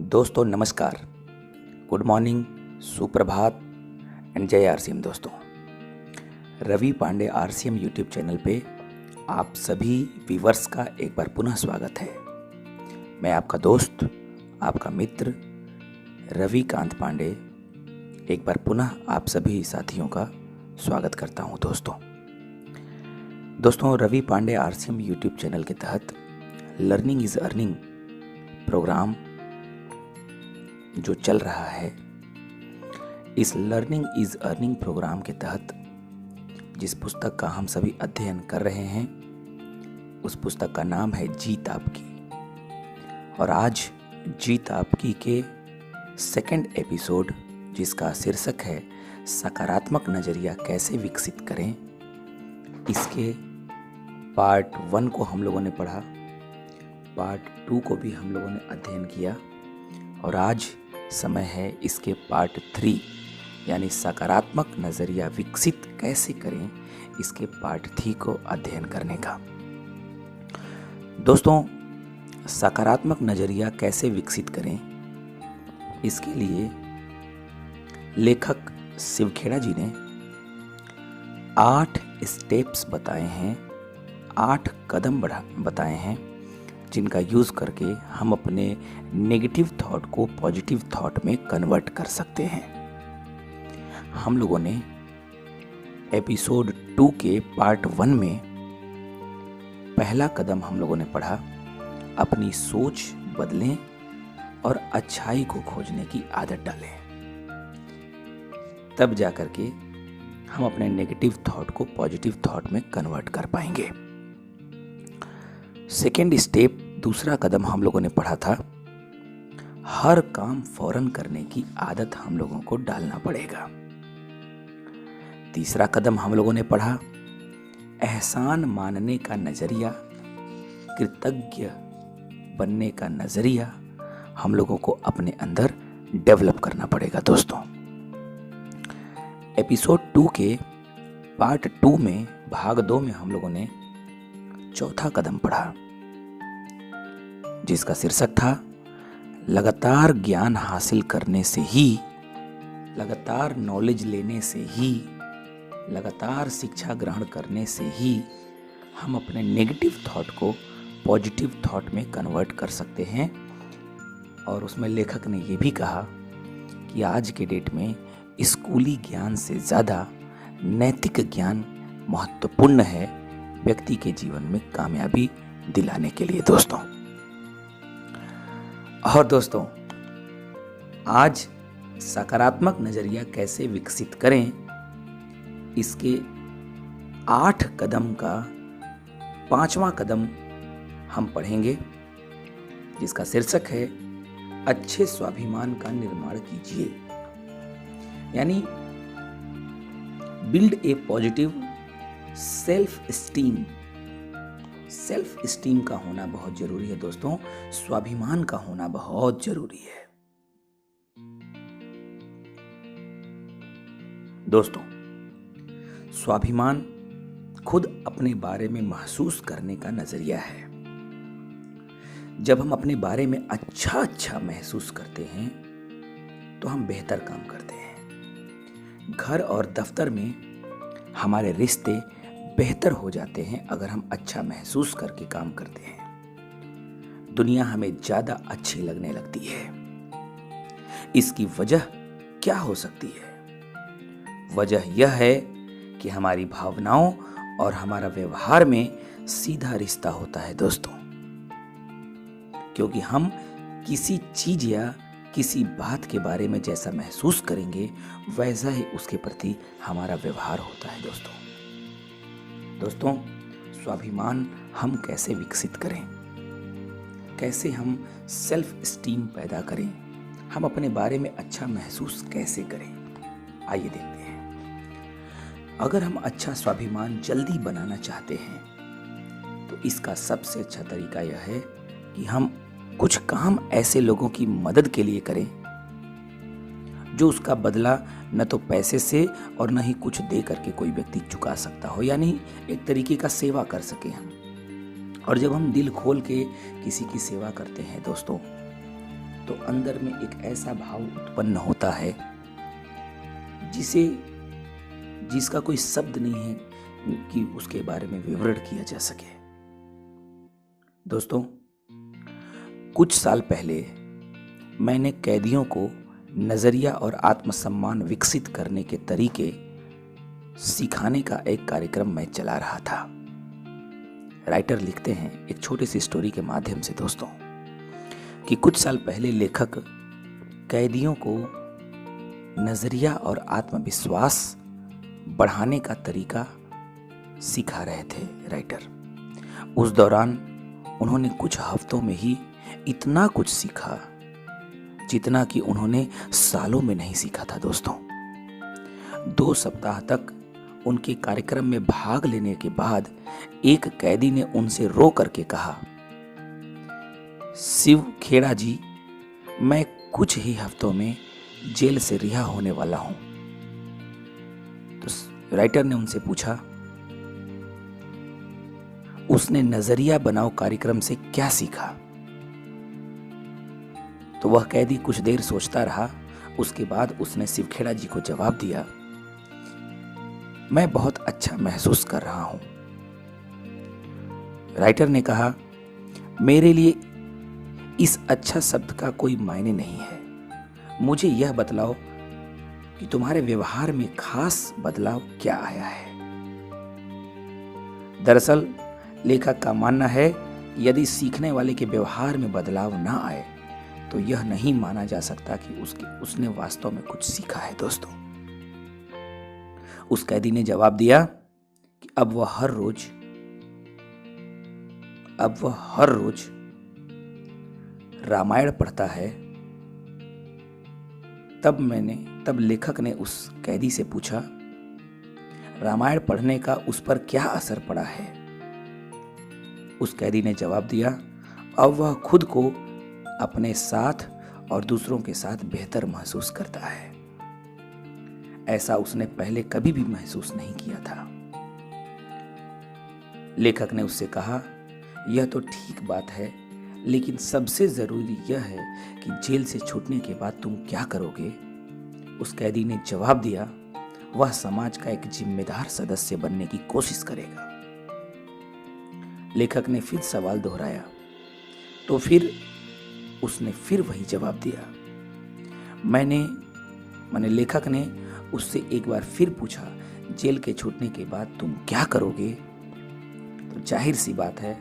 दोस्तों नमस्कार, good morning, सुप्रभात एंड जय आरसीएम। दोस्तों Ravi Pandey RCM YouTube channel पे आप सभी व्यूवर्स का एक बार पुनः स्वागत है। मैं आपका दोस्त, आपका मित्र रवि कांत पांडे एक बार पुनः आप सभी साथियों का स्वागत करता हूं। दोस्तों Ravi Pandey RCM YouTube channel के तहत लर्निंग इज अर्निंग प्रोग्राम जो चल रहा है, इस लर्निंग इज अर्निंग प्रोग्राम के तहत जिस पुस्तक का हम सभी अध्ययन कर रहे हैं उस पुस्तक का नाम है जीत आपकी। और आज जीत आपकी के सेकंड एपिसोड, जिसका शीर्षक है सकारात्मक नजरिया कैसे विकसित करें, इसके पार्ट 1 को हम लोगों ने पढ़ा, पार्ट 2 को भी हम लोगों ने अध्ययन किया और आज समय है इसके पार्ट 3 यानी सकारात्मक नजरिया विकसित कैसे करें, इसके पार्ट 3 को अध्ययन करने का। दोस्तों सकारात्मक नजरिया कैसे विकसित करें, इसके लिए लेखक शिवखेड़ा जी ने 8 स्टेप्स बताए हैं, 8 कदम बताए हैं, जिनका यूज़ करके हम अपने नेगेटिव थॉट को पॉजिटिव थॉट में कन्वर्ट कर सकते हैं। हम लोगों ने एपिसोड 2 के पार्ट 1 में पहला कदम हम लोगों ने पढ़ा, अपनी सोच बदलें और अच्छाई को खोजने की आदत डालें, तब जाकर के हम अपने नेगेटिव थॉट को पॉजिटिव थॉट में कन्वर्ट कर पाएंगे। सेकेंड स्टेप, दूसरा कदम हम लोगों ने पढ़ा था, हर काम फौरन करने की आदत हम लोगों को डालना पड़ेगा। तीसरा कदम हम लोगों ने पढ़ा, एहसान मानने का नजरिया, कृतज्ञ बनने का नजरिया हम लोगों को अपने अंदर डेवलप करना पड़ेगा। दोस्तों एपिसोड 2 के पार्ट 2 में भाग 2 में हम लोगों ने चौथा कदम पढ़ा, जिसका शीर्षक था लगातार ज्ञान हासिल करने से ही, लगातार नॉलेज लेने से ही, लगातार शिक्षा ग्रहण करने से ही हम अपने नेगेटिव थॉट को पॉजिटिव थॉट में कन्वर्ट कर सकते हैं। और उसमें लेखक ने यह भी कहा कि आज के डेट में स्कूली ज्ञान से ज़्यादा नैतिक ज्ञान महत्वपूर्ण है व्यक्ति के जीवन में कामयाबी दिलाने के लिए। दोस्तों आज सकारात्मक नजरिया कैसे विकसित करें, इसके 8 कदम का 5वां कदम हम पढ़ेंगे, जिसका शीर्षक है अच्छे स्वाभिमान का निर्माण कीजिए, यानी build a positive self esteem. Self esteem का होना बहुत जरूरी है दोस्तों, स्वाभिमान का होना बहुत जरूरी है। दोस्तों स्वाभिमान खुद अपने बारे में महसूस करने का नजरिया है। जब हम अपने बारे में अच्छा महसूस करते हैं तो हम बेहतर काम करते हैं। घर और दफ्तर में हमारे रिश्ते बेहतर हो जाते हैं अगर हम अच्छा महसूस करके काम करते हैं। दुनिया हमें ज्यादा अच्छी लगने लगती है। इसकी वजह क्या हो सकती है? वजह यह है कि हमारी भावनाओं और हमारा व्यवहार में सीधा रिश्ता होता है दोस्तों, क्योंकि हम किसी चीज या किसी बात के बारे में जैसा महसूस करेंगे वैसा ही उसके प्रति हमारा व्यवहार होता है। दोस्तों स्वाभिमान हम कैसे विकसित करें, कैसे हम सेल्फ स्टीम पैदा करें, हम अपने बारे में अच्छा महसूस कैसे करें, आइए देखते हैं। अगर हम अच्छा स्वाभिमान जल्दी बनाना चाहते हैं तो इसका सबसे अच्छा तरीका यह है कि हम कुछ काम ऐसे लोगों की मदद के लिए करें जो उसका बदला न तो पैसे से और न ही कुछ दे करके कोई व्यक्ति चुका सकता हो, यानी एक तरीके का सेवा कर सके हम। और जब हम दिल खोल के किसी की सेवा करते हैं दोस्तों, तो अंदर में एक ऐसा भाव उत्पन्न होता है जिसका कोई शब्द नहीं है कि उसके बारे में विवरण किया जा सके। दोस्तों, कुछ साल पहले मैंने कैदियों को नजरिया और आत्मसम्मान विकसित करने के तरीके सिखाने का एक कार्यक्रम मैं चला रहा था। राइटर लिखते हैं एक छोटी सी स्टोरी के माध्यम से दोस्तों कि कुछ साल पहले लेखक कैदियों को नजरिया और आत्मविश्वास बढ़ाने का तरीका सिखा रहे थे राइटर। उस दौरान उन्होंने कुछ हफ्तों में ही इतना कुछ सीखा जितना कि उन्होंने सालों में नहीं सीखा था दोस्तों। 2 सप्ताह तक उनके कार्यक्रम में भाग लेने के बाद एक कैदी ने उनसे रो करके कहा, शिव खेड़ा जी, मैं कुछ ही हफ्तों में जेल से रिहा होने वाला हूं। तो राइटर ने उनसे पूछा, उसने नजरिया बनाओ कार्यक्रम से क्या सीखा? तो वह कैदी कुछ देर सोचता रहा। उसके बाद उसने शिवखेड़ा जी को जवाब दिया, मैं बहुत अच्छा महसूस कर रहा हूं। राइटर ने कहा, मेरे लिए इस अच्छा शब्द का कोई मायने नहीं है। मुझे यह बतलाओ कि तुम्हारे व्यवहार में खास बदलाव क्या आया है। दरअसल लेखक का मानना है यदि सीखने वाले के व्यवहार में बदलाव ना आए तो यह नहीं माना जा सकता कि उसने वास्तव में कुछ सीखा है दोस्तों। उस कैदी ने जवाब दिया कि अब वह हर रोज रामायण पढ़ता है। तब लेखक ने उस कैदी से पूछा, रामायण पढ़ने का उस पर क्या असर पड़ा है? उस कैदी ने जवाब दिया, अब वह खुद को अपने साथ और दूसरों के साथ बेहतर महसूस करता है। ऐसा उसने पहले कभी भी महसूस नहीं किया था। लेखक ने उससे कहा, यह तो ठीक बात है, लेकिन सबसे जरूरी यह है कि जेल से छूटने के बाद तुम क्या करोगे? उस कैदी ने जवाब दिया, वह समाज का एक जिम्मेदार सदस्य बनने की कोशिश करेगा। लेखक ने फिर सवाल दोहराया तो फिर उसने फिर वही जवाब दिया। लेखक ने उससे एक बार फिर पूछा, जेल के छूटने के बाद तुम क्या करोगे? तो जाहिर सी बात है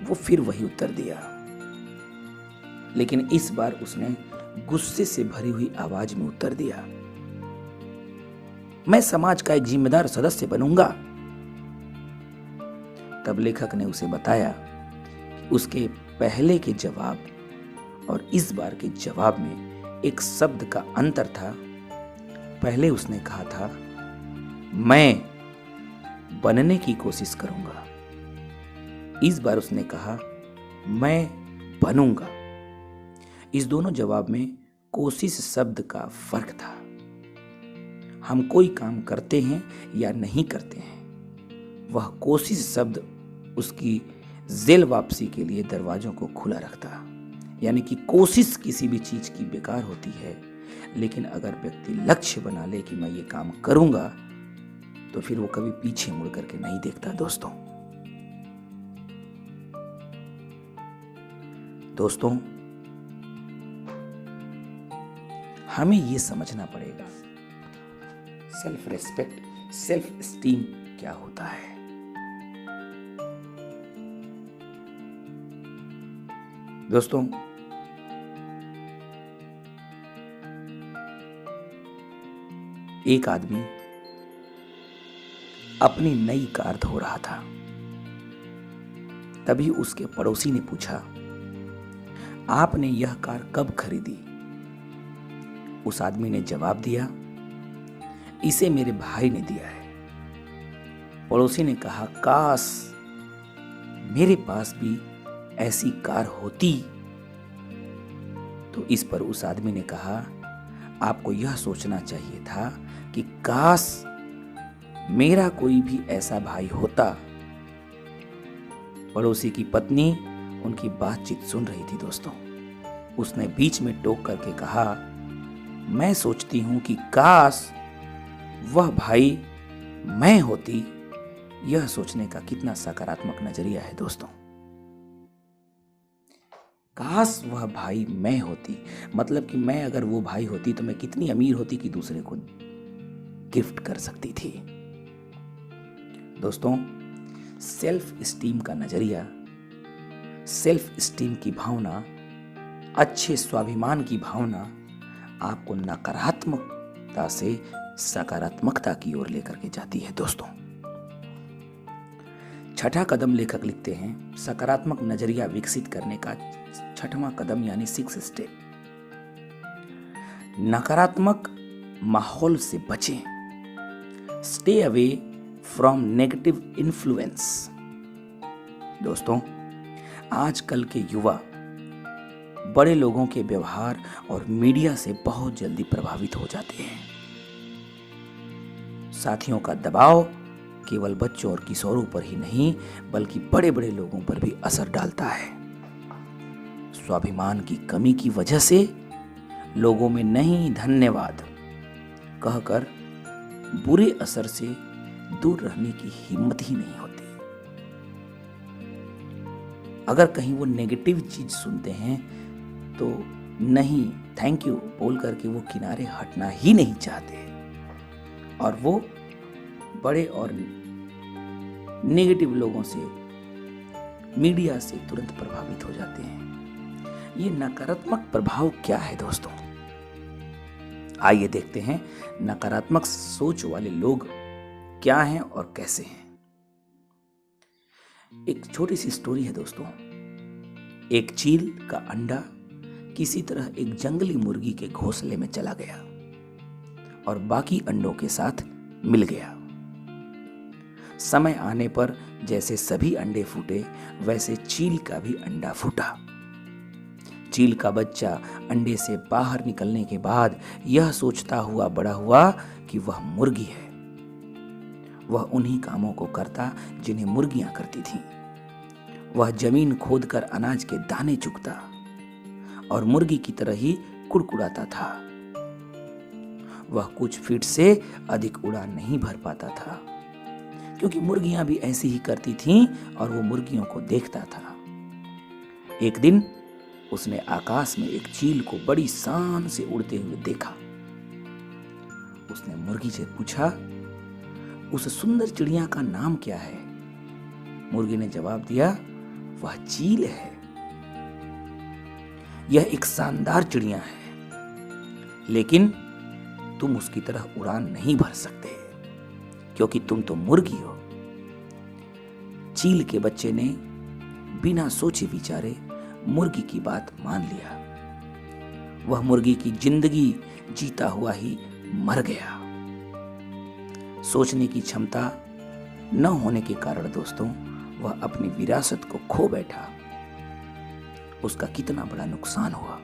वो फिर वही उत्तर दिया, लेकिन इस बार उसने गुस्से से भरी हुई आवाज में उत्तर दिया, मैं समाज का एक जिम्मेदार सदस्य बनूंगा। तब लेखक ने उसे बताया कि उसके पहले के जवाब और इस बार के जवाब में एक शब्द का अंतर था। पहले उसने कहा था, मैं बनने की कोशिश करूंगा। इस बार उसने कहा, मैं बनूंगा। इस दोनों जवाब में कोशिश शब्द का फर्क था। हम कोई काम करते हैं या नहीं करते हैं, वह कोशिश शब्द उसकी जेल वापसी के लिए दरवाजों को खुला रखता। यानी कि कोशिश किसी भी चीज की बेकार होती है, लेकिन अगर व्यक्ति लक्ष्य बना ले कि मैं ये काम करूंगा, तो फिर वो कभी पीछे मुड़ करके नहीं देखता दोस्तों, हमें ये समझना पड़ेगा सेल्फ रेस्पेक्ट, सेल्फ एस्टीम क्या होता है। दोस्तों, एक आदमी अपनी नई कार धो रहा था। तभी उसके पड़ोसी ने पूछा, आपने यह कार कब खरीदी? उस आदमी ने जवाब दिया, इसे मेरे भाई ने दिया है। पड़ोसी ने कहा, काश मेरे पास भी ऐसी कार होती। तो इस पर उस आदमी ने कहा, आपको यह सोचना चाहिए था कि काश मेरा कोई भी ऐसा भाई होता। पड़ोसी की पत्नी उनकी बातचीत सुन रही थी दोस्तों। उसने बीच में टोक करके कहा, मैं सोचती हूं कि काश वह भाई मैं होती। यह सोचने का कितना सकारात्मक नजरिया है दोस्तों। काश वह भाई मैं होती, मतलब कि मैं अगर वो भाई होती तो मैं कितनी अमीर होती कि दूसरे को गिफ्ट कर सकती थी। दोस्तों, सेल्फ स्टीम का नजरिया, सेल्फ स्टीम की भावना, अच्छे स्वाभिमान की भावना आपको नकारात्मकता से सकारात्मकता की ओर लेकर के जाती है दोस्तों। छठा कदम लेखक लिखते हैं, सकारात्मक नजरिया विकसित करने का छठवां कदम यानी 6th स्टेप, नकारात्मक माहौल से बचें। Stay away from negative influence. दोस्तों, आजकल के युवा बड़े लोगों के व्यवहार और मीडिया से बहुत जल्दी प्रभावित हो जाते हैं। साथियों का दबाव केवल बच्चों और किशोरों पर ही नहीं बल्कि बड़े बड़े लोगों पर भी असर डालता है। स्वाभिमान की कमी की वजह से लोगों में नहीं धन्यवाद कहकर बुरे असर से दूर रहने की हिम्मत ही नहीं होती। अगर कहीं वो नेगेटिव चीज सुनते हैं तो नहीं थैंक यू बोल करके वो किनारे हटना ही नहीं चाहते और वो बड़े और नेगेटिव लोगों से, मीडिया से तुरंत प्रभावित हो जाते हैं। ये नकारात्मक प्रभाव क्या है दोस्तों? आइए देखते हैं नकारात्मक सोच वाले लोग क्या हैं और कैसे हैं। एक छोटी सी स्टोरी है दोस्तों। एक चील का अंडा किसी तरह एक जंगली मुर्गी के घोंसले में चला गया और बाकी अंडों के साथ मिल गया। समय आने पर जैसे सभी अंडे फूटे वैसे चील का भी अंडा फूटा। चील का बच्चा अंडे से बाहर निकलने के बाद यह सोचता हुआ बड़ा हुआ कि वह मुर्गी है। वह उन्हीं कामों को करता जिन्हें मुर्गियां करती थीं। वह जमीन खोदकर अनाज के दाने चुगता और मुर्गी की तरह ही कुड़कुड़ाता था। वह कुछ फीट से अधिक उड़ान नहीं भर पाता था क्योंकि मुर्गियां भी ऐसी ही करती थीं और वो मुर्गियों को देखता था। एक दिन उसने आकाश में एक चील को बड़ी शान से उड़ते हुए देखा। उसने मुर्गी से पूछा, उस सुंदर चिड़िया का नाम क्या है? मुर्गी ने जवाब दिया, वह चील है। यह एक शानदार चिड़िया है लेकिन तुम उसकी तरह उड़ान नहीं भर सकते क्योंकि तुम तो मुर्गी हो। चील के बच्चे ने बिना सोचे विचारे मुर्गी की बात मान लिया। वह मुर्गी की जिंदगी जीता हुआ ही मर गया। सोचने की क्षमता न होने के कारण दोस्तों वह अपनी विरासत को खो बैठा। उसका कितना बड़ा नुकसान हुआ।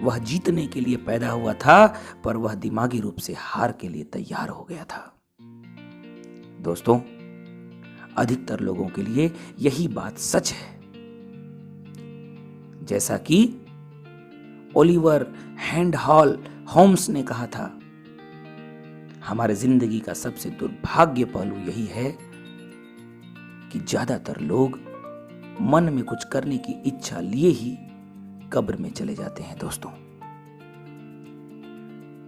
वह जीतने के लिए पैदा हुआ था पर वह दिमागी रूप से हार के लिए तैयार हो गया था। दोस्तों, अधिकतर लोगों के लिए यही बात सच है। जैसा कि ओलिवर हैंडहॉल होम्स ने कहा था, हमारे जिंदगी का सबसे दुर्भाग्य पहलू यही है कि ज्यादातर लोग मन में कुछ करने की इच्छा लिए ही कब्र में चले जाते हैं। दोस्तों,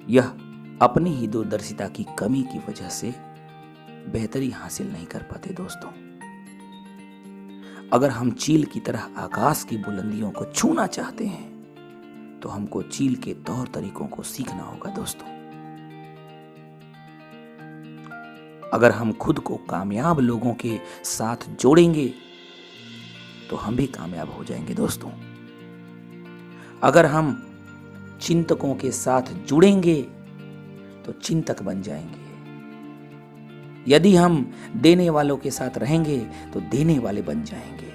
यह अपनी ही दूरदर्शिता की कमी की वजह से बेहतरी हासिल नहीं कर पाते। दोस्तों, अगर हम चील की तरह आकाश की बुलंदियों को छूना चाहते हैं तो हमको चील के तौर तरीकों को सीखना होगा। दोस्तों, अगर हम खुद को कामयाब लोगों के साथ जोड़ेंगे तो हम भी कामयाब हो जाएंगे। दोस्तों, अगर हम चिंतकों के साथ जुड़ेंगे तो चिंतक बन जाएंगे। यदि हम देने वालों के साथ रहेंगे तो देने वाले बन जाएंगे।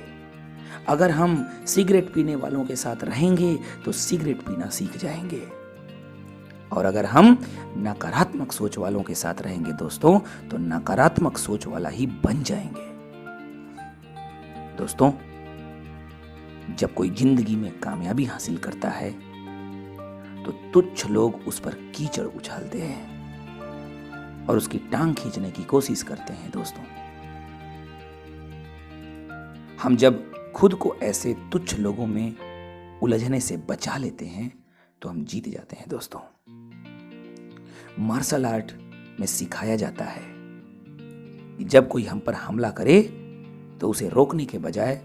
अगर हम सिगरेट पीने वालों के साथ रहेंगे तो सिगरेट पीना सीख जाएंगे। और अगर हम नकारात्मक सोच वालों के साथ रहेंगे दोस्तों तो नकारात्मक सोच वाला ही बन जाएंगे। दोस्तों, जब कोई जिंदगी में कामयाबी हासिल करता है तो तुच्छ लोग उस पर कीचड़ उछालते हैं और उसकी टांग खींचने की कोशिश करते हैं। दोस्तों, हम जब खुद को ऐसे तुच्छ लोगों में उलझने से बचा लेते हैं तो हम जीत जाते हैं। दोस्तों, मार्शल आर्ट में सिखाया जाता है कि जब कोई हम पर हमला करे तो उसे रोकने के बजाय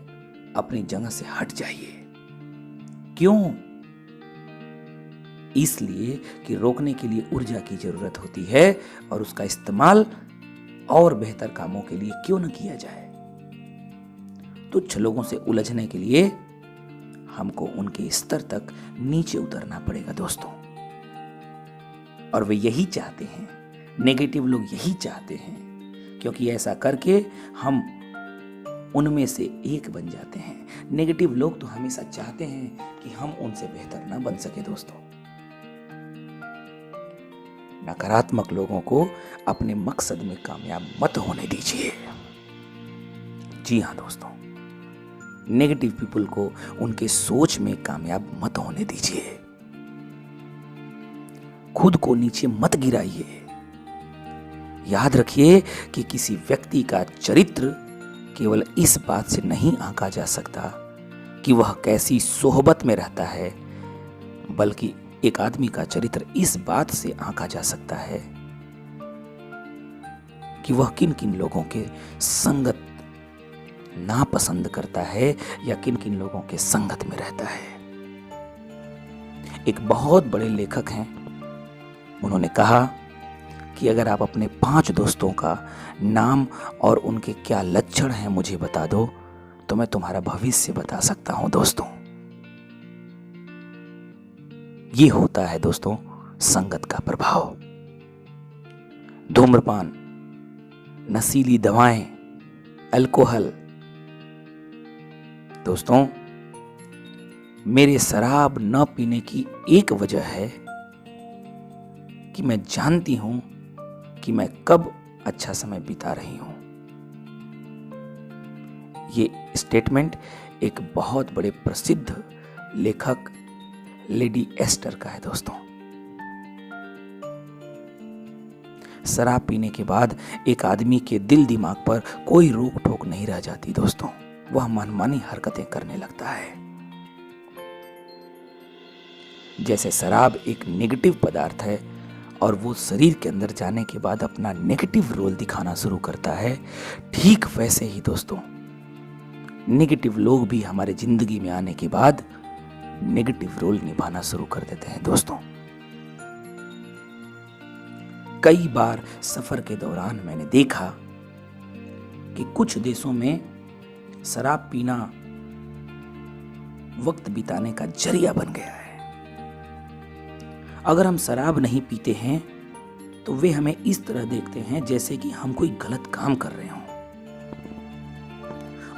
अपनी जगह से हट जाइए। क्यों? इसलिए कि रोकने के लिए ऊर्जा की जरूरत होती है और उसका इस्तेमाल और बेहतर कामों के लिए क्यों न किया जाए। तुच्छ लोगों से उलझने के लिए हमको उनके स्तर तक नीचे उतरना पड़ेगा। दोस्तों, और वे यही चाहते हैं, नेगेटिव लोग यही चाहते हैं, क्योंकि ऐसा करके हम उनमें से एक बन जाते हैं। नेगेटिव लोग तो हमेशा चाहते हैं कि हम उनसे बेहतर ना बन सके। दोस्तों, नकारात्मक लोगों को अपने मकसद में कामयाब मत होने दीजिए। जी हाँ दोस्तों, नेगेटिव पीपल को उनके सोच में कामयाब मत होने दीजिए। खुद को नीचे मत गिराइए। याद रखिए कि किसी व्यक्ति का चरित्र केवल इस बात से नहीं आंका जा सकता कि वह कैसी सोहबत में रहता है, बल्कि एक आदमी का चरित्र इस बात से आंका जा सकता है कि वह किन किन लोगों के संगत नापसंद करता है या किन किन लोगों के संगत में रहता है। एक बहुत बड़े लेखक हैं, उन्होंने कहा कि अगर आप अपने 5 दोस्तों का नाम और उनके क्या लक्षण हैं मुझे बता दो तो मैं तुम्हारा भविष्य बता सकता हूं। दोस्तों, ये होता है दोस्तों संगत का प्रभाव। धूम्रपान, नशीली दवाएं, अल्कोहल। दोस्तों, मेरे शराब न पीने की एक वजह है कि मैं जानती हूं कि मैं कब अच्छा समय बिता रही हूं। ये स्टेटमेंट एक बहुत बड़े प्रसिद्ध लेखक लेडी एस्टर का है। दोस्तों, शराब पीने के बाद एक आदमी के दिल दिमाग पर कोई रोक टोक नहीं रह जाती। दोस्तों, वह मनमानी हरकतें करने लगता है। जैसे शराब एक नेगेटिव पदार्थ है और वो शरीर के अंदर जाने के बाद अपना नेगेटिव रोल दिखाना शुरू करता है, ठीक वैसे ही दोस्तों नेगेटिव लोग भी हमारे जिंदगी में आने के बाद नेगेटिव रोल निभाना शुरू कर देते हैं। दोस्तों, कई बार सफर के दौरान मैंने देखा कि कुछ देशों में शराब पीना वक्त बिताने का जरिया बन गया है। अगर हम शराब नहीं पीते हैं तो वे हमें इस तरह देखते हैं जैसे कि हम कोई गलत काम कर रहे हों।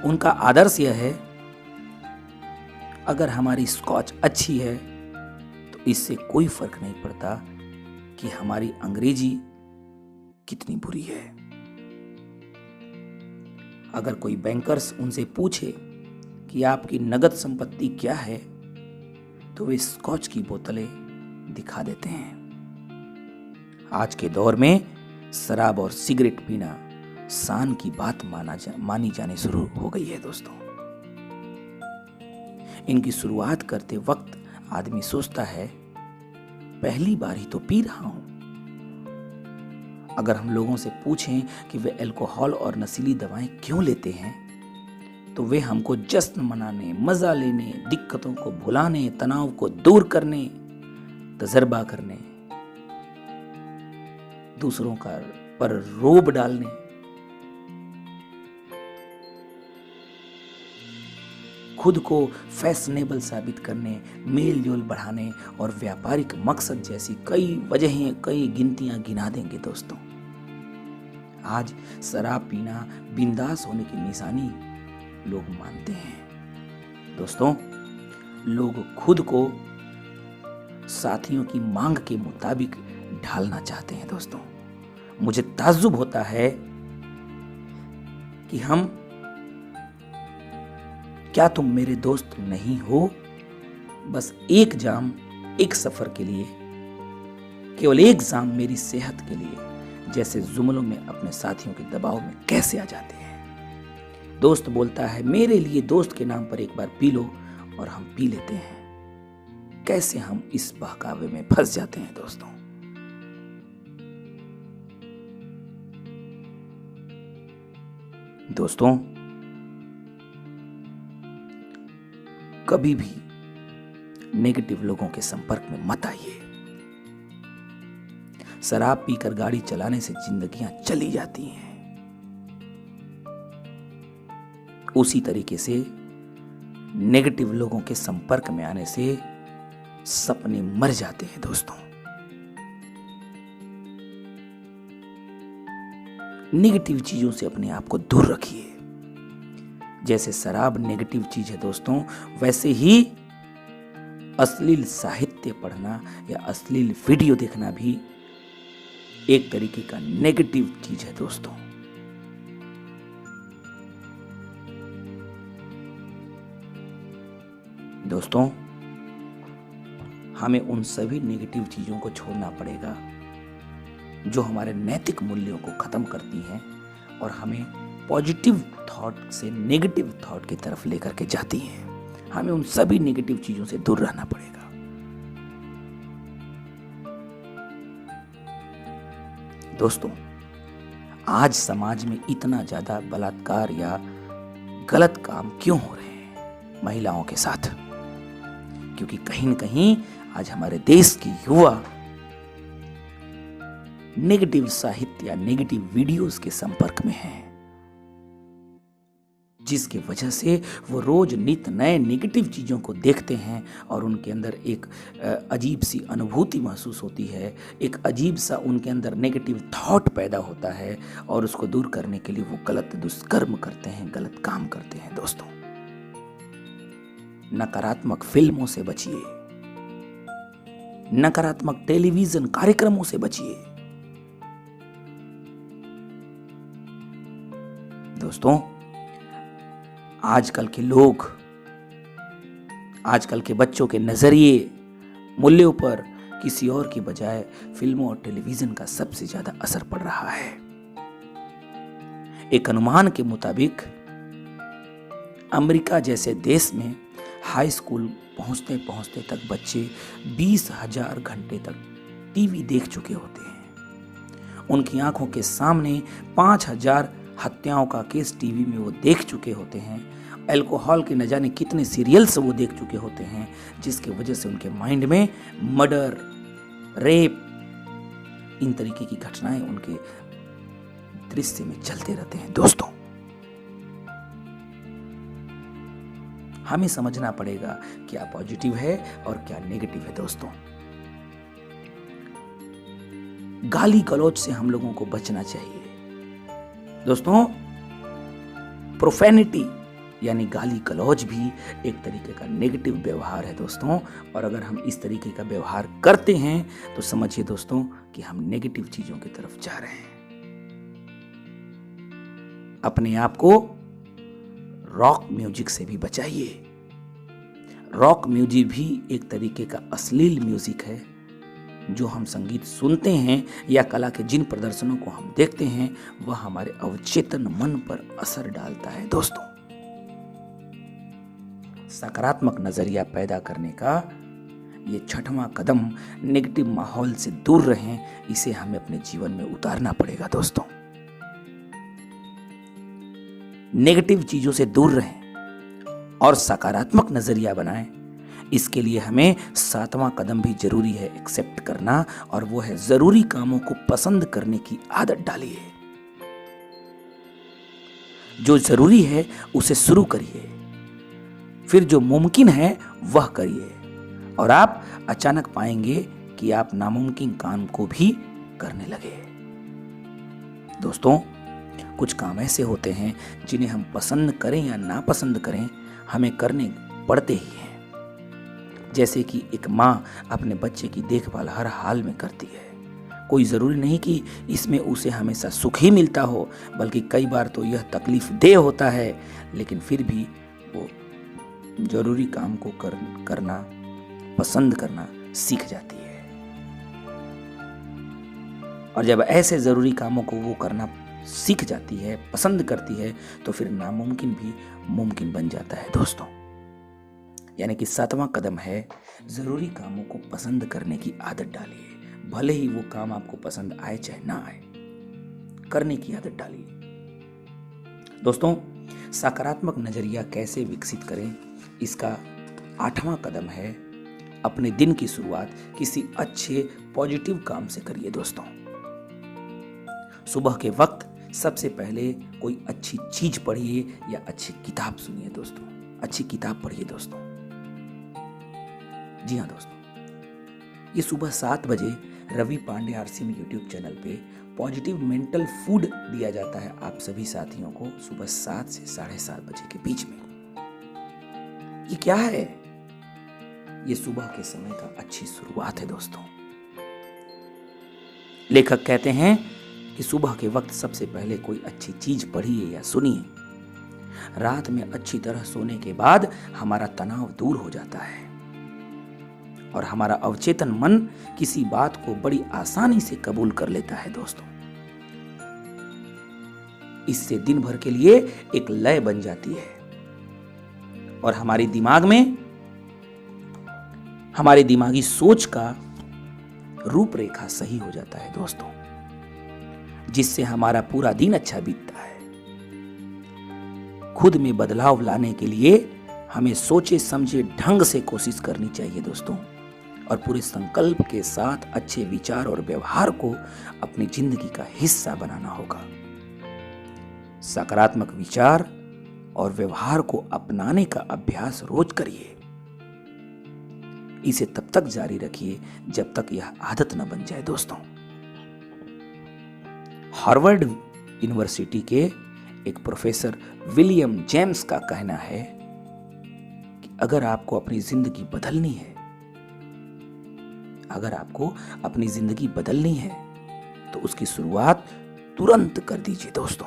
उनका आदर्श यह है, अगर हमारी स्कॉच अच्छी है तो इससे कोई फर्क नहीं पड़ता कि हमारी अंग्रेजी कितनी बुरी है। अगर कोई बैंकर्स उनसे पूछे कि आपकी नगद संपत्ति क्या है तो वे स्कॉच की बोतलें दिखा देते हैं। आज के दौर में शराब और सिगरेट पीना शान की बात मानी जाने शुरू हो गई है। दोस्तों, इनकी शुरुआत करते वक्त आदमी सोचता है पहली बार ही तो पी रहा हूं। अगर हम लोगों से पूछें कि वे अल्कोहल और नशीली दवाएं क्यों लेते हैं तो वे हमको जश्न मनाने, मजा लेने, दिक्कतों को भुलाने, तनाव को दूर करने, तजर्बा करने, दूसरों का पर रोब डालने, खुद को फैशनेबल साबित करने, मेल जोल बढ़ाने और व्यापारिक मकसद जैसी कई वजहें, कई गिनतियां गिना देंगे। दोस्तों, आज शराब पीना बिंदास होने की निशानी लोग मानते हैं। दोस्तों, लोग खुद को साथियों की मांग के मुताबिक ढालना चाहते हैं। दोस्तों, मुझे ताज्जुब होता है कि हम क्या तुम मेरे दोस्त नहीं हो? बस एक जाम, एक सफर के लिए, केवल एक जाम मेरी सेहत के लिए, जैसे जुमलों में अपने साथियों के दबाव में कैसे आ जाते हैं। दोस्त बोलता है मेरे लिए दोस्त के नाम पर एक बार पी लो, और हम पी लेते हैं। कैसे हम इस बहकावे में फंस जाते हैं दोस्तों। दोस्तों, कभी भी नेगेटिव लोगों के संपर्क में मत आइए। शराब पीकर गाड़ी चलाने से जिंदगियां चली जाती हैं, उसी तरीके से नेगेटिव लोगों के संपर्क में आने से सपने मर जाते हैं दोस्तों। नेगेटिव चीजों से अपने आप को दूर रखिए। जैसे शराब नेगेटिव चीज है दोस्तों, वैसे ही अश्लील साहित्य पढ़ना या अश्लील वीडियो देखना भी एक तरीके का नेगेटिव चीज है दोस्तों। दोस्तों, हमें उन सभी नेगेटिव चीजों को छोड़ना पड़ेगा जो हमारे नैतिक मूल्यों को खत्म करती हैं और हमें पॉजिटिव थॉट से नेगेटिव थॉट की तरफ लेकर के जाती हैं। हमें उन सभी नेगेटिव चीजों से दूर रहना पड़ेगा। दोस्तों, आज समाज में इतना ज्यादा बलात्कार या गलत काम क्यों हो रहे हैं महिलाओं के साथ? क्योंकि कहीं न कहीं आज हमारे देश की युवा नेगेटिव साहित्य या नेगेटिव वीडियोस के संपर्क में हैं, जिसकी वजह से वो रोज नित नए नेगेटिव चीजों को देखते हैं और उनके अंदर एक अजीब सी अनुभूति महसूस होती है, एक अजीब सा उनके अंदर नेगेटिव थॉट पैदा होता है और उसको दूर करने के लिए वो गलत दुष्कर्म करते हैं, गलत काम करते हैं। दोस्तों, नकारात्मक फिल्मों से बचिए, नकारात्मक टेलीविजन कार्यक्रमों से बचिए। दोस्तों, आजकल के लोग, आजकल के बच्चों के नजरिए मूल्यों पर किसी और की बजाय फिल्मों और टेलीविजन का सबसे ज्यादा असर पड़ रहा है। एक अनुमान के मुताबिक अमेरिका जैसे देश में हाई स्कूल पहुंचते पहुंचते तक बच्चे 20,000 घंटे तक टीवी देख चुके होते हैं। उनकी आंखों के सामने 5,000 हत्याओं का केस टीवी में वो देख चुके होते हैं। अल्कोहल के न जाने कितने सीरियल्स वो देख चुके होते हैं, जिसके वजह से उनके माइंड में मर्डर, रेप, इन तरीके की घटनाएं उनके दृश्य में चलते रहते हैं। दोस्तों, हमें समझना पड़ेगा क्या पॉजिटिव है और क्या नेगेटिव है। दोस्तों, गाली गलौज से हम लोगों को बचना चाहिए। दोस्तों, प्रोफेनिटी यानी गाली गलौज भी एक तरीके का नेगेटिव व्यवहार है दोस्तों, और अगर हम इस तरीके का व्यवहार करते हैं तो समझिए दोस्तों कि हम नेगेटिव चीजों की तरफ जा रहे हैं। अपने आप को रॉक म्यूजिक से भी बचाइए। रॉक म्यूजिक भी एक तरीके का अश्लील म्यूजिक है। जो हम संगीत सुनते हैं या कला के जिन प्रदर्शनों को हम देखते हैं, वह हमारे अवचेतन मन पर असर डालता है। दोस्तों, सकारात्मक नजरिया पैदा करने का ये 6वां कदम, नेगेटिव माहौल से दूर रहें, इसे हमें अपने जीवन में उतारना पड़ेगा। दोस्तों, नेगेटिव चीजों से दूर रहें और सकारात्मक नजरिया बनाएं। इसके लिए हमें 7वां कदम भी जरूरी है एक्सेप्ट करना, और वो है जरूरी कामों को पसंद करने की आदत डालिए। जो जरूरी है उसे शुरू करिए, फिर जो मुमकिन है वह करिए, और आप अचानक पाएंगे कि आप नामुमकिन काम को भी करने लगे। दोस्तों, कुछ काम ऐसे होते हैं जिन्हें हम पसंद करें या नापसंद करें, हमें करने पड़ते ही हैं। जैसे कि एक माँ अपने बच्चे की देखभाल हर हाल में करती है। कोई ज़रूरी नहीं कि इसमें उसे हमेशा सुख ही मिलता हो, बल्कि कई बार तो यह तकलीफ देह होता है, लेकिन फिर भी वो जरूरी काम को करना पसंद करना सीख जाती है। और जब ऐसे जरूरी कामों को वो करना सीख जाती है, पसंद करती है, तो फिर नामुमकिन भी मुमकिन बन जाता है दोस्तों। यानी कि 7वां कदम है जरूरी कामों को पसंद करने की आदत डालिए। भले ही वो काम आपको पसंद आए चाहे ना आए, करने की आदत डालिए। दोस्तों, सकारात्मक नजरिया कैसे विकसित करें, इसका 8वां कदम है अपने दिन की शुरुआत किसी अच्छे पॉजिटिव काम से करिए दोस्तों। सुबह के वक्त सबसे पहले कोई अच्छी चीज पढ़िए या अच्छी किताब सुनिए दोस्तों। अच्छी किताब पढ़िए दोस्तों। जी हाँ दोस्तों, ये सुबह 7 बजे Ravi Pandey RCM YouTube channel पे पॉजिटिव मेंटल फूड दिया जाता है आप सभी साथियों को सुबह 7 से 7:30 बजे के बीच में। ये क्या है? ये सुबह के समय का अच्छी शुरुआत है दोस्तों। लेखक कहते हैं कि सुबह के वक्त सबसे पहले कोई अच्छी चीज पढ़िए या सुनिए। रात में अच्छी तरह सोने के बाद हमारा तनाव दूर हो जाता है और हमारा अवचेतन मन किसी बात को बड़ी आसानी से कबूल कर लेता है दोस्तों। इससे दिन भर के लिए एक लय बन जाती है और हमारे दिमाग में हमारी दिमागी सोच का रूपरेखा सही हो जाता है दोस्तों, जिससे हमारा पूरा दिन अच्छा बीतता है। खुद में बदलाव लाने के लिए हमें सोचे समझे ढंग से कोशिश करनी चाहिए दोस्तों, और पूरे संकल्प के साथ अच्छे विचार और व्यवहार को अपनी जिंदगी का हिस्सा बनाना होगा। सकारात्मक विचार और व्यवहार को अपनाने का अभ्यास रोज करिए। इसे तब तक जारी रखिए जब तक यह आदत न बन जाए दोस्तों। हार्वर्ड यूनिवर्सिटी के एक प्रोफेसर विलियम जेम्स का कहना है कि अगर आपको अपनी जिंदगी बदलनी है, तो उसकी शुरुआत तुरंत कर दीजिए दोस्तों।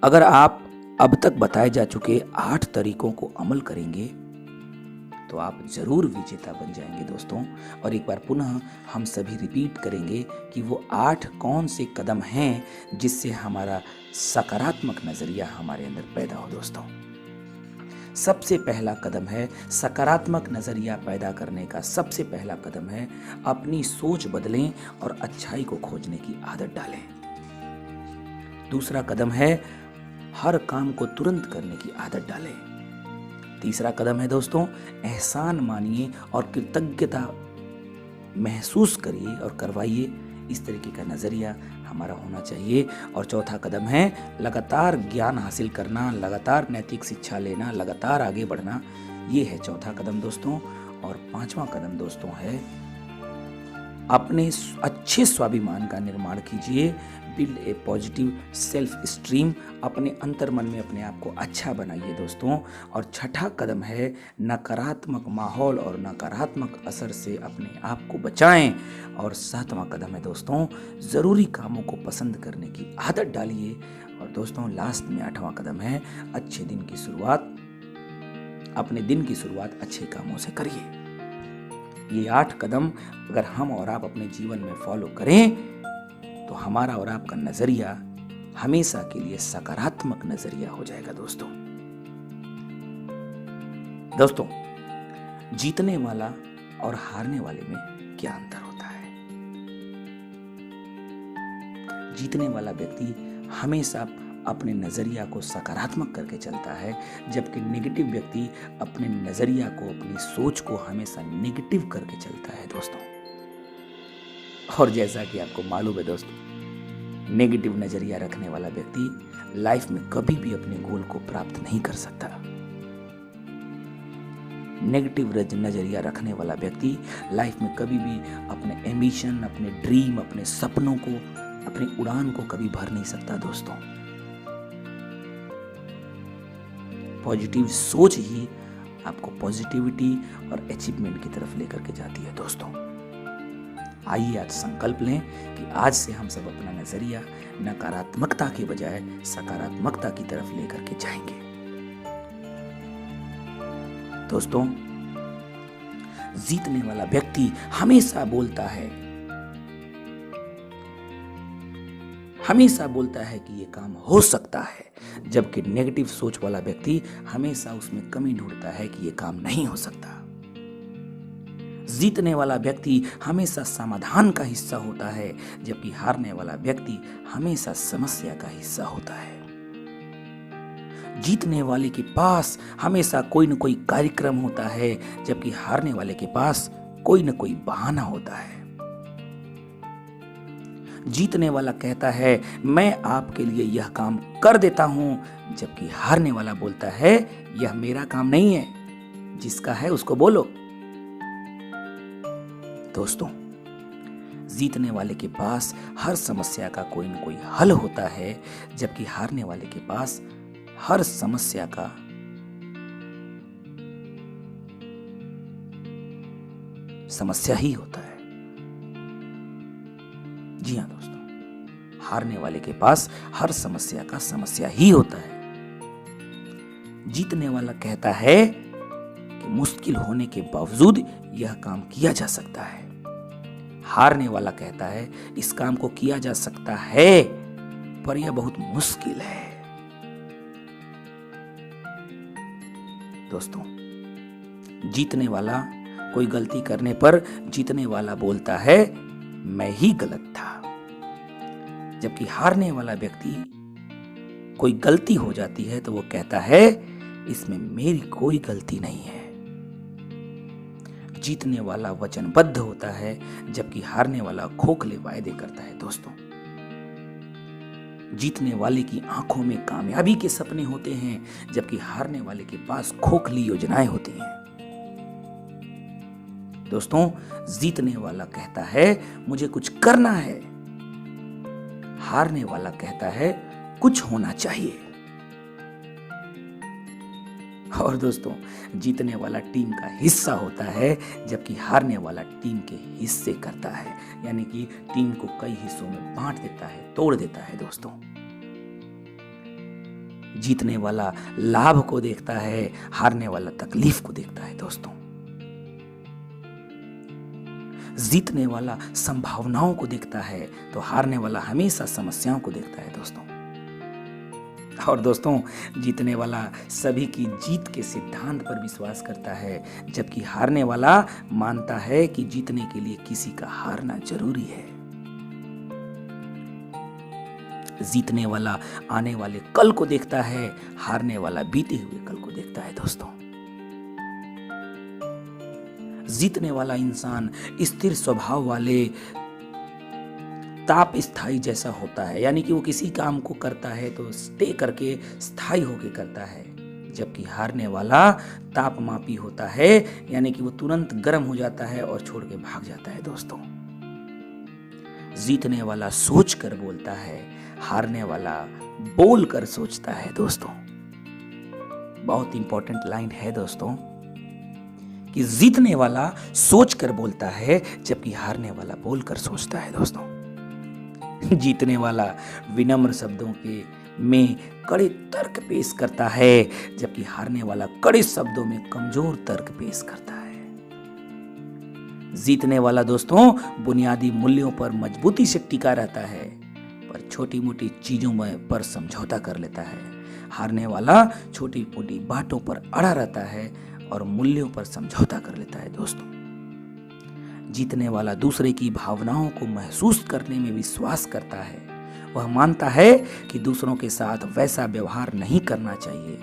अगर आप अब तक बताए जा चुके 8 तरीकों को अमल करेंगे तो आप जरूर विजेता बन जाएंगे दोस्तों। और एक बार पुनः हम सभी रिपीट करेंगे कि वो 8 कौन से कदम हैं जिससे हमारा सकारात्मक नजरिया हमारे अंदर पैदा हो दोस्तों। सबसे पहला कदम है सकारात्मक नजरिया पैदा करने का। सबसे पहला कदम है अपनी सोच बदलें और अच्छाई को खोजने की आदत डालें। दूसरा कदम है हर काम को तुरंत करने की आदत डालें। तीसरा कदम है दोस्तों एहसान मानिए और कृतज्ञता महसूस करिए और करवाइए। इस तरीके का नजरिया हमारा होना चाहिए। और चौथा कदम है लगातार ज्ञान हासिल करना, लगातार नैतिक शिक्षा लेना, लगातार आगे बढ़ना। ये है चौथा कदम दोस्तों। और 5वां कदम दोस्तों है अपने अच्छे स्वाभिमान का निर्माण कीजिए। Build a positive self esteem. अपने अंतर मन में अपने आप को अच्छा बनाइए दोस्तों। और छठा कदम है नकारात्मक माहौल और नकारात्मक असर से अपने आप को बचाएं। और 7वां कदम है दोस्तों ज़रूरी कामों को पसंद करने की आदत डालिए। और दोस्तों लास्ट में 8वां कदम है अच्छे दिन की शुरुआत, अपने दिन की शुरुआत अच्छे कामों से करिए। ये 8 कदम अगर हम और आप अपने जीवन में फॉलो करें तो हमारा और आपका नजरिया हमेशा के लिए सकारात्मक नजरिया हो जाएगा दोस्तों। दोस्तों, जीतने वाला और हारने वाले में क्या अंतर होता है? जीतने वाला व्यक्ति हमेशा अपने नजरिया को सकारात्मक करके चलता है, जबकि नेगेटिव व्यक्ति अपने नजरिया को, अपनी सोच को हमेशा नेगेटिव करके चलता है दोस्तों। और जैसा कि आपको मालूम है दोस्तों, नेगेटिव नजरिया रखने वाला व्यक्ति लाइफ में कभी भी अपने गोल को प्राप्त नहीं कर सकता। नेगेटिव नजरिया रखने वाला व्यक्ति लाइफ में कभी भी अपने एम्बिशन, अपने ड्रीम, अपने सपनों को, अपनी उड़ान को कभी भर नहीं सकता दोस्तों। पॉजिटिव सोच ही आपको पॉजिटिविटी और अचीवमेंट की तरफ लेकर के जाती है दोस्तों। आइए आज संकल्प लें कि आज से हम सब अपना नजरिया नकारात्मकता के बजाय सकारात्मकता की तरफ लेकर के जाएंगे। दोस्तों, जीतने वाला व्यक्ति हमेशा बोलता है कि ये काम हो सकता है, जबकि नेगेटिव सोच वाला व्यक्ति हमेशा उसमें कमी ढूंढता है कि ये काम नहीं हो सकता। जीतने वाला व्यक्ति हमेशा समाधान का हिस्सा होता है, जबकि हारने वाला व्यक्ति हमेशा समस्या का हिस्सा होता है। जीतने वाले के पास हमेशा कोई न कोई कार्यक्रम होता है, जबकि हारने वाले के पास कोई न कोई बहाना होता है। जीतने वाला कहता है मैं आपके लिए यह काम कर देता हूं, जबकि हारने वाला बोलता है यह मेरा काम नहीं है, जिसका है उसको बोलो। दोस्तों, जीतने वाले के पास हर समस्या का कोई न कोई हल होता है, जबकि हारने वाले के पास हर समस्या का समस्या ही होता है। जी हाँ दोस्तों, हारने वाले के पास हर समस्या का समस्या ही होता है। जीतने वाला कहता है कि मुश्किल होने के बावजूद यह काम किया जा सकता है। हारने वाला कहता है इस काम को किया जा सकता है, पर यह बहुत मुश्किल है। दोस्तों, जीतने वाला कोई गलती करने पर जीतने वाला बोलता है मैं ही गलत था, जबकि हारने वाला व्यक्ति कोई गलती हो जाती है तो वो कहता है इसमें मेरी कोई गलती नहीं है। जीतने वाला वचनबद्ध होता है, जबकि हारने वाला खोखले वायदे करता है। दोस्तों, जीतने वाले की आंखों में कामयाबी के सपने होते हैं, जबकि हारने वाले के पास खोखली योजनाएं होती हैं। दोस्तों, जीतने वाला कहता है मुझे कुछ करना है, हारने वाला कहता है कुछ होना चाहिए। और दोस्तों, जीतने वाला टीम का हिस्सा होता है, जबकि हारने वाला टीम के हिस्से करता है, यानी कि टीम को कई हिस्सों में बांट देता है, तोड़ देता है। दोस्तों, जीतने वाला लाभ को देखता है, हारने वाला तकलीफ को देखता है। दोस्तों, जीतने वाला संभावनाओं को देखता है, तो हारने वाला हमेशा समस्याओं को देखता है। दोस्तों, और दोस्तों, जीतने वाला सभी की जीत के सिद्धांत पर विश्वास करता है, जबकि हारने वाला मानता है कि जीतने के लिए किसी का हारना जरूरी है। जीतने वाला आने वाले कल को देखता है, हारने वाला बीते हुए कल को देखता है। दोस्तों, जीतने वाला इंसान स्थिर स्वभाव वाले ताप स्थायी जैसा होता है, यानी कि वो किसी काम को करता है तो स्टे करके स्थायी होके करता है, जबकि हारने वाला ताप मापी होता है, यानी कि वो तुरंत गर्म हो जाता है और छोड़ के भाग जाता है। दोस्तों, जीतने वाला सोच कर बोलता है, हारने वाला बोल कर सोचता है। दोस्तों, बहुत इंपॉर्टेंट लाइन है दोस्तों, कि जीतने वाला सोच कर बोलता है, जबकि हारने वाला बोल कर सोचता है। दोस्तों, जीतने वाला विनम्र शब्दों के में कड़े तर्क पेश करता है, जबकि हारने वाला कड़े शब्दों में कमजोर तर्क पेश करता है। जीतने वाला दोस्तों बुनियादी मूल्यों पर मजबूती से टिका रहता है, पर छोटी मोटी चीजों में पर समझौता कर लेता है। हारने वाला छोटी मोटी बातों पर अड़ा रहता है और मूल्यों पर समझौता कर लेता है। दोस्तों, जीतने वाला दूसरे की भावनाओं को महसूस करने में विश्वास करता है। वह मानता है कि दूसरों के साथ वैसा व्यवहार नहीं करना चाहिए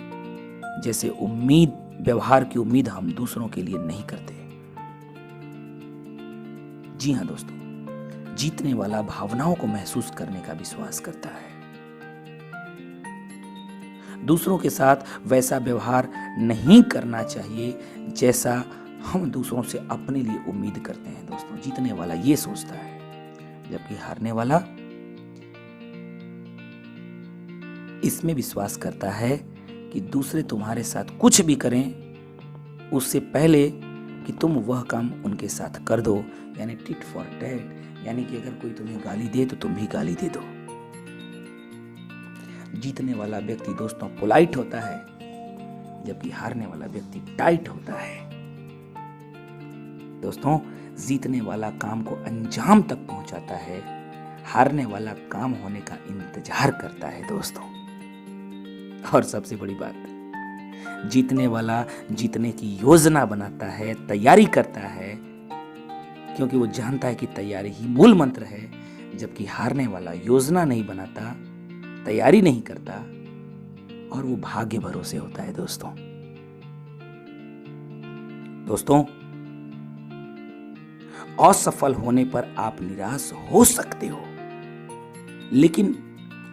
जैसे व्यवहार की उम्मीद हम दूसरों के लिए नहीं करते। जी हाँ दोस्तों, जीतने वाला भावनाओं को महसूस करने का विश्वास करता है। दूसरों के साथ वैसा व्यवहार नहीं करना चाहिए जैसा हम दूसरों से अपने लिए उम्मीद करते हैं। दोस्तों, जीतने वाला ये सोचता है, जबकि हारने वाला इसमें विश्वास करता है कि दूसरे तुम्हारे साथ कुछ भी करें उससे पहले कि तुम वह काम उनके साथ कर दो, यानी टिट फॉर टैट, यानी कि अगर कोई तुम्हें गाली दे तो तुम भी गाली दे दो। जीतने वाला व्यक्ति दोस्तों पोलाइट होता है, जबकि हारने वाला व्यक्ति टाइट होता है। दोस्तों, जीतने वाला काम को अंजाम तक पहुंचाता है, हारने वाला काम होने का इंतजार करता है दोस्तों। और सबसे बड़ी बात, जीतने वाला जीतने की योजना बनाता है, तैयारी करता है, क्योंकि वो जानता है कि तैयारी ही मूल मंत्र है। जबकि हारने वाला योजना नहीं बनाता, तैयारी नहीं करता और वो भाग्य भरोसे होता है दोस्तों। असफल होने पर आप निराश हो सकते हो, लेकिन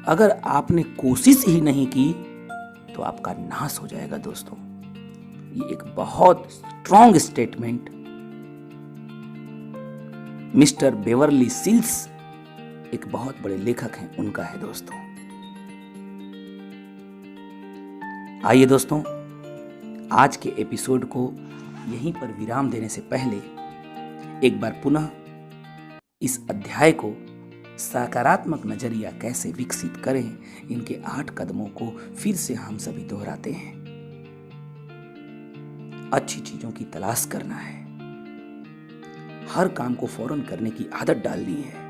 अगर आपने कोशिश ही नहीं की तो आपका नाश हो जाएगा दोस्तों। ये एक बहुत स्ट्रॉन्ग स्टेटमेंट मिस्टर बेवरली सिल्स, एक बहुत बड़े लेखक हैं, उनका है दोस्तों। आइए दोस्तों, आज के एपिसोड को यहीं पर विराम देने से पहले एक बार पुनः इस अध्याय को सकारात्मक नजरिया कैसे विकसित करें, इनके 8 कदमों को फिर से हम सभी दोहराते हैं। अच्छी चीजों की तलाश करना है, हर काम को फौरन करने की आदत डालनी है,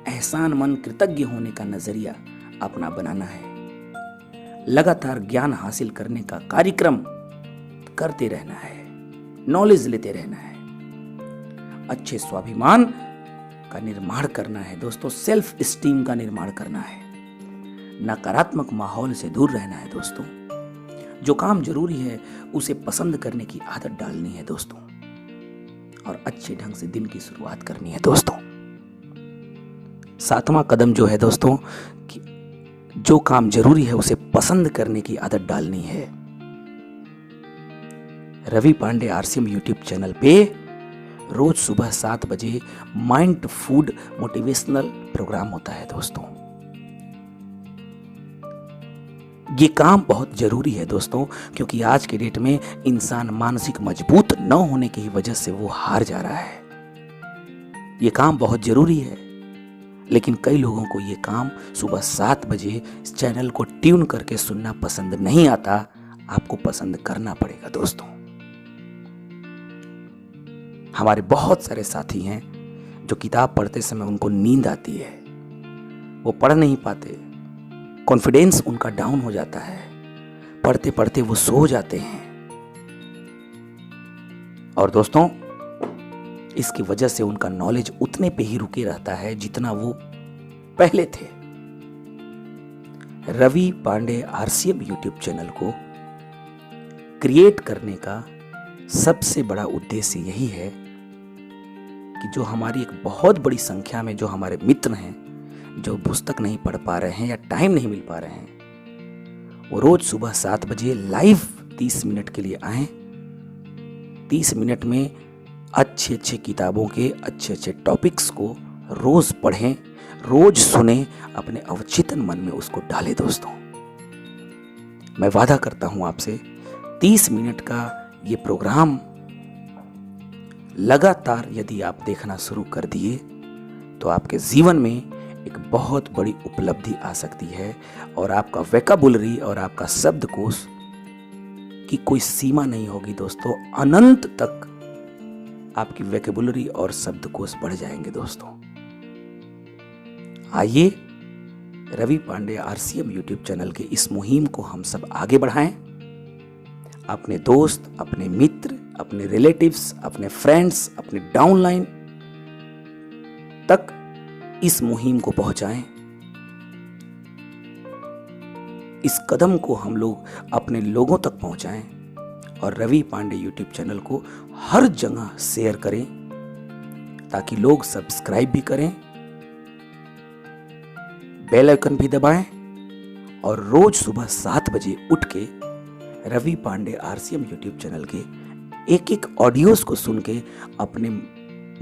एहसान मन कृतज्ञ होने का नजरिया अपना बनाना है, लगातार ज्ञान हासिल करने का कार्यक्रम करते रहना है, नॉलेज लेते रहना है, अच्छे स्वाभिमान का निर्माण करना है दोस्तों, सेल्फ स्टीम का निर्माण करना है, नकारात्मक माहौल से दूर रहना है दोस्तों, जो काम जरूरी है उसे पसंद करने की आदत डालनी है दोस्तों, और अच्छे ढंग से दिन की शुरुआत करनी है दोस्तों। 7वां कदम जो है दोस्तों, कि जो काम जरूरी है उसे पसंद करने की आदत डालनी है। Ravi Pandey RCM YouTube channel पे रोज सुबह 7 बजे माइंड फूड मोटिवेशनल प्रोग्राम होता है दोस्तों। ये काम बहुत जरूरी है दोस्तों, क्योंकि आज के डेट में इंसान मानसिक मजबूत न होने की वजह से वो हार जा रहा है। ये काम बहुत जरूरी है, लेकिन कई लोगों को ये काम सुबह 7 बजे इस चैनल को ट्यून करके सुनना पसंद नहीं आता। आपको पसंद करना पड़ेगा दोस्तों। हमारे बहुत सारे साथी हैं जो किताब पढ़ते समय उनको नींद आती है, वो पढ़ नहीं पाते, कॉन्फिडेंस उनका डाउन हो जाता है, पढ़ते पढ़ते वो सो जाते हैं, और दोस्तों इसकी वजह से उनका नॉलेज उतने पे ही रुके रहता है जितना वो पहले थे। Ravi Pandey RCM YouTube channel को क्रिएट करने का सबसे बड़ा उद्देश्य यही है कि जो हमारी एक बहुत बड़ी संख्या में जो हमारे मित्र हैं, जो पुस्तक नहीं पढ़ पा रहे हैं या टाइम नहीं मिल पा रहे हैं, वो रोज सुबह 7 बजे लाइव 30 मिनट के लिए आएं। 30 मिनट में अच्छे अच्छे किताबों के अच्छे अच्छे टॉपिक्स को रोज पढ़ें, रोज सुने, अपने अवचेतन मन में उसको डालें दोस्तों। मैं वादा करता हूं आपसे, 30 मिनट का ये प्रोग्राम लगातार यदि आप देखना शुरू कर दिए तो आपके जीवन में एक बहुत बड़ी उपलब्धि आ सकती है, और आपका वोकैबुलरी और आपका शब्दकोश की कोई सीमा नहीं होगी दोस्तों। अनंत तक आपकी वोकैबुलरी और शब्दकोश बढ़ जाएंगे दोस्तों। आइए Ravi Pandey RCM YouTube channel के इस मुहिम को हम सब आगे बढ़ाएं। अपने दोस्त, अपने मित्र, अपने रिलेटिव्स, अपने फ्रेंड्स, अपने डाउनलाइन तक इस मुहिम को पहुंचाएं। इस कदम को हम लोग अपने लोगों तक पहुंचाएं, और रवि पांडे यूट्यूब चैनल को हर जगह शेयर करें, ताकि लोग सब्सक्राइब भी करें, बेल आइकन भी दबाएं, और रोज सुबह 7 बजे उठ के Ravi Pandey RCM YouTube channel के एक एक ऑडियोज को सुन के अपने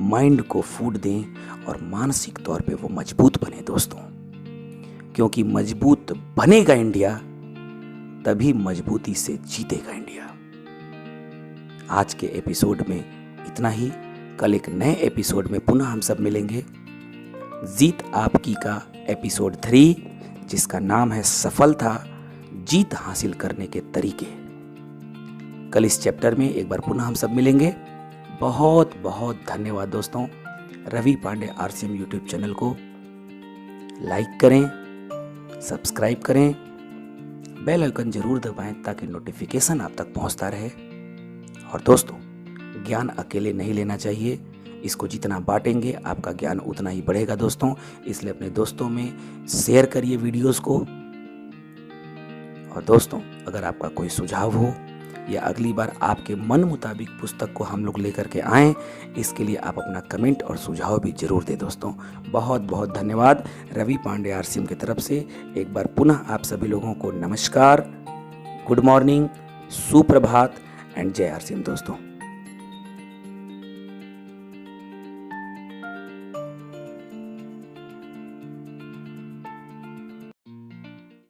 माइंड को फूड दें, और मानसिक तौर पे वो मजबूत बने दोस्तों। क्योंकि मजबूत बनेगा इंडिया, तभी मजबूती से जीतेगा इंडिया। आज के एपिसोड में इतना ही। कल एक नए एपिसोड में पुनः हम सब मिलेंगे। जीत आपकी का एपिसोड 3, जिसका नाम है सफलता जीत हासिल करने के तरीके। कल इस चैप्टर में एक बार पुनः हम सब मिलेंगे। बहुत बहुत धन्यवाद दोस्तों। Ravi Pandey RCM YouTube channel को लाइक करें, सब्सक्राइब करें, बेल आइकन जरूर दबाएं ताकि नोटिफिकेशन आप तक पहुंचता रहे। और दोस्तों, ज्ञान अकेले नहीं लेना चाहिए, इसको जितना बांटेंगे आपका ज्ञान उतना ही बढ़ेगा दोस्तों। इसलिए अपने दोस्तों में शेयर करिए वीडियोस को। और दोस्तों, अगर आपका कोई सुझाव हो या अगली बार आपके मन मुताबिक पुस्तक को हम लोग लेकर के आएँ, इसके लिए आप अपना कमेंट और सुझाव भी जरूर दें दोस्तों। बहुत बहुत धन्यवाद। रवि पांडे आरसीएम की तरफ से एक बार पुनः आप सभी लोगों को नमस्कार, गुड मॉर्निंग, सुप्रभात एंड जय आरसीएम दोस्तों।